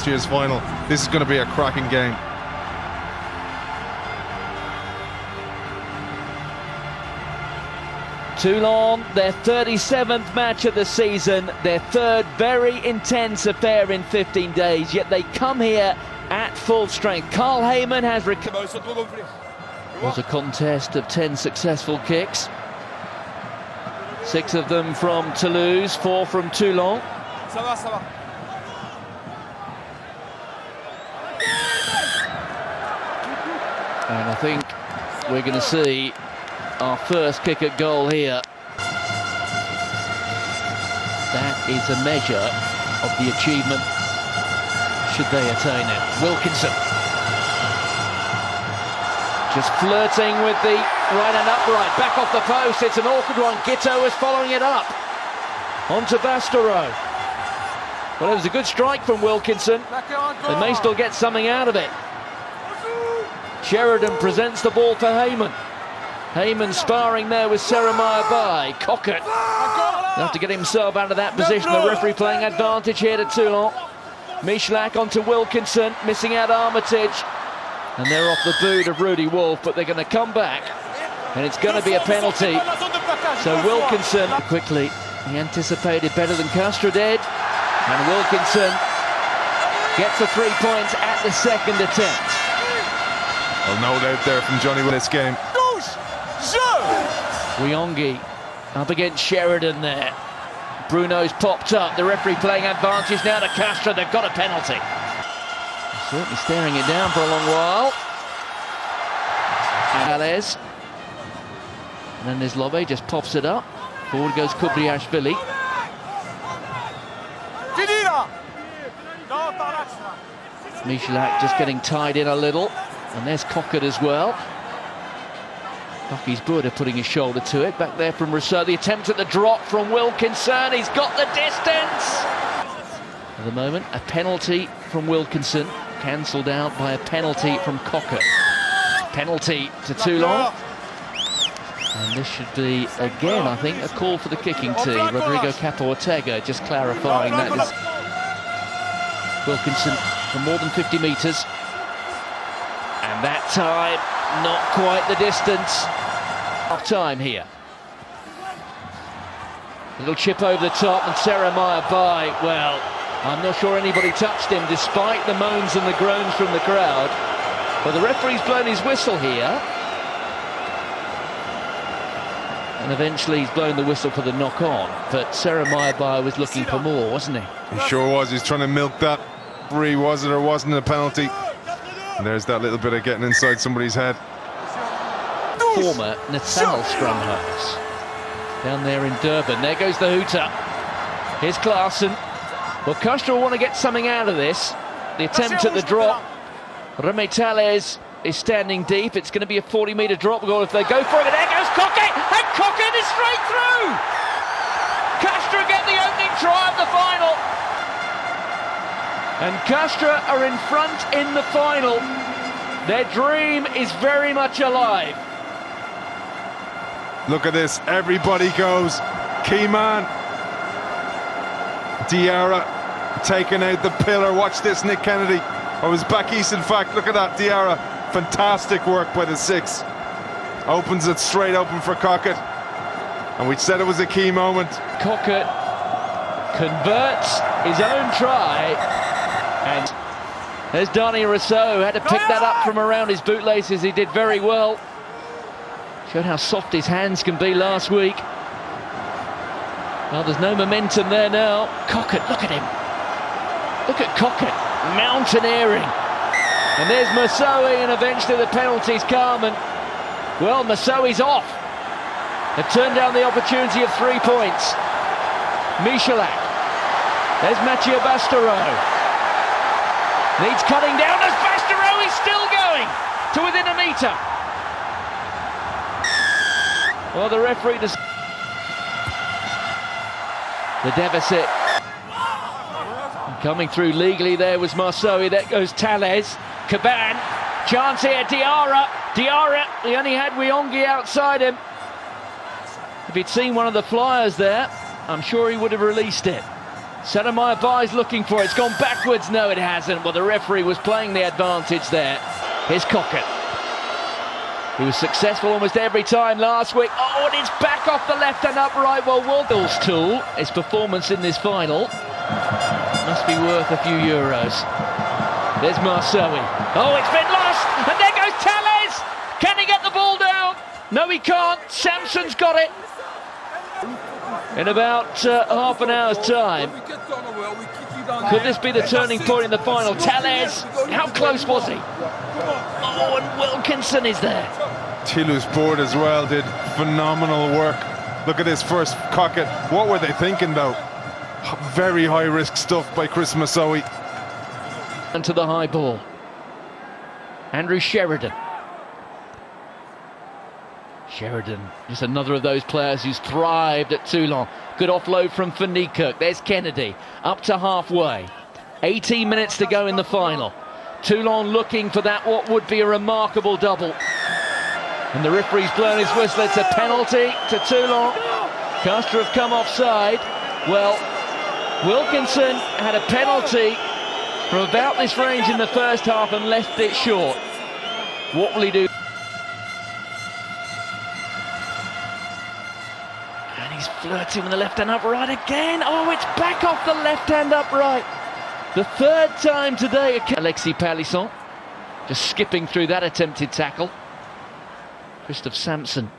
Year's final. This is going to be a cracking game. Toulon, their 37th match of the season, their third very intense affair in 15 days, yet they come here at full strength. Carl Heyman has recovered. It was a contest of 10 successful kicks. 6 of them from Toulouse, 4 from Toulon. And I think we're going to see our first kick at goal here. That is a measure of the achievement, should they attain it. Wilkinson. Just flirting with the right and upright. Back off the post. It's an awkward one. Gitto is following it up. On to Bastereau. Well, it was a good strike from Wilkinson. They may still get something out of it. Sheridan presents the ball for Heyman. Heyman sparring there with Seremaya Bai. Cockett will have to get himself out of that position. The referee playing advantage here to Toulon. Michelak onto Wilkinson, missing out Armitage. And they're off the boot of Rudy Wolf, but they're going to come back. And it's going to be a penalty. So Wilkinson, quickly, he anticipated better than Castro did. And Wilkinson gets the 3 points at the second attempt. Well, no doubt there from Johnny with this game. Wiongi up against Sheridan there. Bruno's popped up. The referee playing advantage now to Castro. They've got a penalty. Certainly staring it down for a long while. Alez. And then there's Lobe, just pops it up. Forward goes Kubriashvili. Michelak just getting tied in a little. And there's Cockett as well. Bucky's Buda putting his shoulder to it. Back there from Rousseau. The attempt at the drop from Wilkinson. He's got the distance. At the moment, a penalty from Wilkinson. Cancelled out by a penalty from Cockett. Penalty to Toulon. And this should be, again, I think, a call for the kicking team. Rodrigo Capo-Ortega just clarifying that. Wilkinson for more than 50 metres. And that time, not quite the distance. Half time here. Little chip over the top, and Seremaya Bai, well, I'm not sure anybody touched him despite the moans and the groans from the crowd. But the referee's blown his whistle here. And eventually he's blown the whistle for the knock-on. But Seremaya Bai was looking for more, wasn't he? He sure was. He's trying to milk that free. Was it or wasn't a penalty? And there's that little bit of getting inside somebody's head. Former Natal scrum halves down there in Durban. There goes the hooter. Here's Klaassen. Well, Castres will want to get something out of this. The attempt at the drop. Remetales is standing deep. It's going to be a 40-metre drop goal if they go for it. There goes Cockett, and Cockett is straight through. Castres get the opening try of the final. And Castres are in front in the final. Their dream is very much alive. Look at this. Everybody goes. Key man. Diarra taking out the pillar. Watch this, Nick Kennedy. I was back east, in fact. Look at that, Diarra. Fantastic work by the 6. Opens it straight open for Cockett. And we said it was a key moment. Cockett converts his own try. And there's Donny Rousseau, who had to pick that up from around his bootlaces. He did very well. Showed how soft his hands can be last week. Well, there's no momentum there now. Cockett, look at him. Look at Cockett, mountaineering. And there's Massoui, and eventually the penalties come. And, well, Massoi's off. They've turned down the opportunity of 3 points. Michelak. There's Mathieu Bastereau. Needs cutting down as Bastereau is still going to within a metre. Well, the referee does. The deficit. Coming through legally there was Massoui. There goes Tales. Caban. Chance here, Diarra. Diarra, he only had Wiongi outside him. If he'd seen one of the flyers there, I'm sure he would have released it. Saramaya's looking for it. It's gone backwards. No, it hasn't. Well, the referee was playing the advantage there. Here's Cockett. He was successful almost every time last week. Oh, and it's back off the left and upright. Well, Will's tool, his performance in this final, must be worth a few euros. There's Marceau. Oh, it's been lost. And there goes Telles. Can he get the ball down? No, he can't. Samson's got it. In about half an hour's time. Could this be the turning point in the final? Telles, how close was he? Oh, and Wilkinson is there. Tilu's board as well did phenomenal work. Look at this first Cockett. What were they thinking though? Very high risk stuff by Chris Masoi. And to the high ball. Andrew Sheridan. Sheridan, just another of those players who's thrived at Toulon. Good offload from Van Niekerk. There's Kennedy, up to halfway. 18 minutes to go in the final. Toulon looking for that, what would be a remarkable double. And the referee's blown his whistle. It's a penalty to Toulon. Castres have come offside. Well, Wilkinson had a penalty from about this range in the first half and left it short. What will he do? He's flirting with the left-hand upright again. Oh, it's back off the left-hand upright. The third time today. Alexis Palisson just skipping through that attempted tackle. Christophe Samson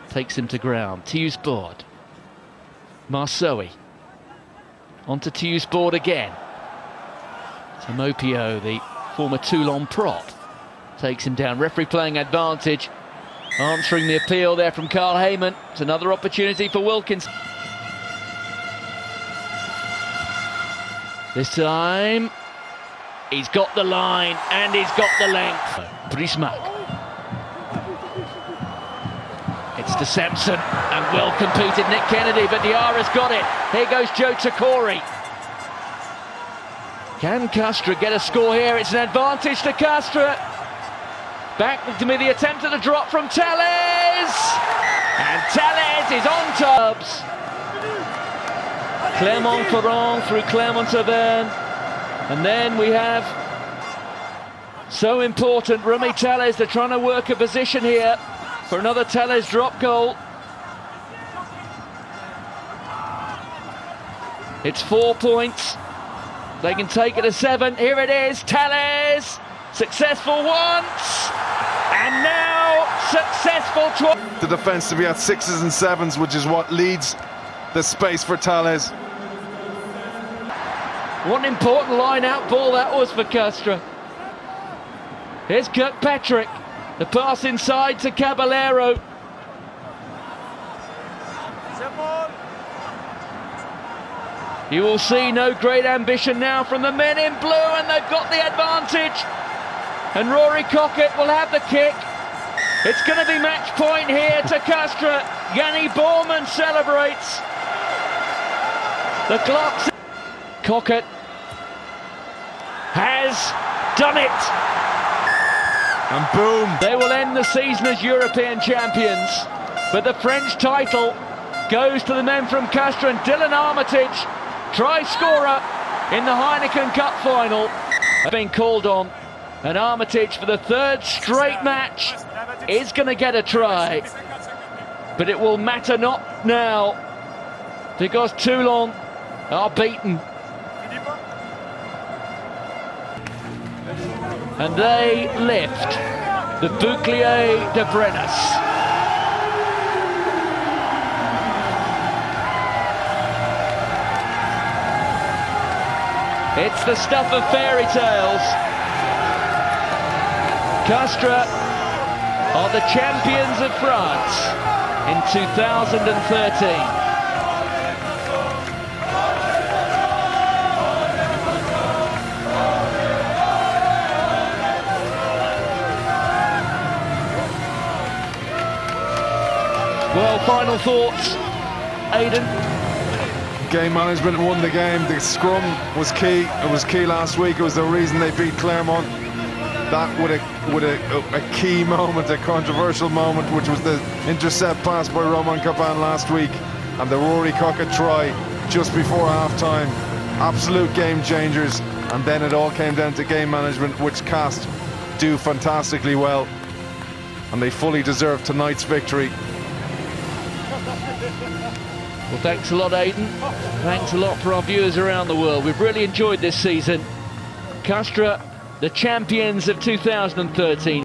takes him to ground. Tiu's board. Marceau. Onto Tiu's board again. Timopio, the former Toulon prop, takes him down. Referee playing advantage. Answering the appeal there from Carl Heyman. It's another opportunity for Wilkinson. This time, he's got the line and he's got the length. Brismac. It's to Samson and well competed Nick Kennedy, but Diarra's got it. Here goes Joe Takori. Can Castres get a score here? It's an advantage to Castres. Back to me, the attempt at a drop from Telles! And Telles is on tubs. Clermont-Ferrand through Clermont-Auvergne. And then we have, so important, Remy Telles. They're trying to work a position here for another Telles drop goal. It's 4 points. They can take it to 7. Here it is, Telles. Successful once, and now successful twice. The defence to be at 6s and 7s, which is what leads the space for Telles. What an important line-out ball that was for Castres. Here's Kirkpatrick, the pass inside to Caballero. You will see no great ambition now from the men in blue, and they've got the advantage. And Rory Cockett will have the kick. It's going to be match point here to Castres. Yanni Borman celebrates. The clock's... Cockett has done it. And boom. They will end the season as European champions. But the French title goes to the men from Castres, and Dylan Armitage, try scorer in the Heineken Cup final, being called on. And Armitage, for the third straight match, is going to get a try. But it will matter not now, because Toulon are beaten. And they lift the Bouclier de Brennes. It's the stuff of fairy tales. Castres are the champions of France in 2013. Well, final thoughts, Aidan? Game management won the game. The scrum was key. It was key last week. It was the reason they beat Clermont. That with a key moment, a controversial moment, which was the intercept pass by Roman Caban last week, and the Rory Cockett try just before half-time. absolute game changers, and then it all came down to game management, which Castres do fantastically well, and they fully deserve tonight's victory. Well, thanks a lot, Aidan. Thanks a lot for our viewers around the world. We've really enjoyed this season. Castres, the champions of 2013.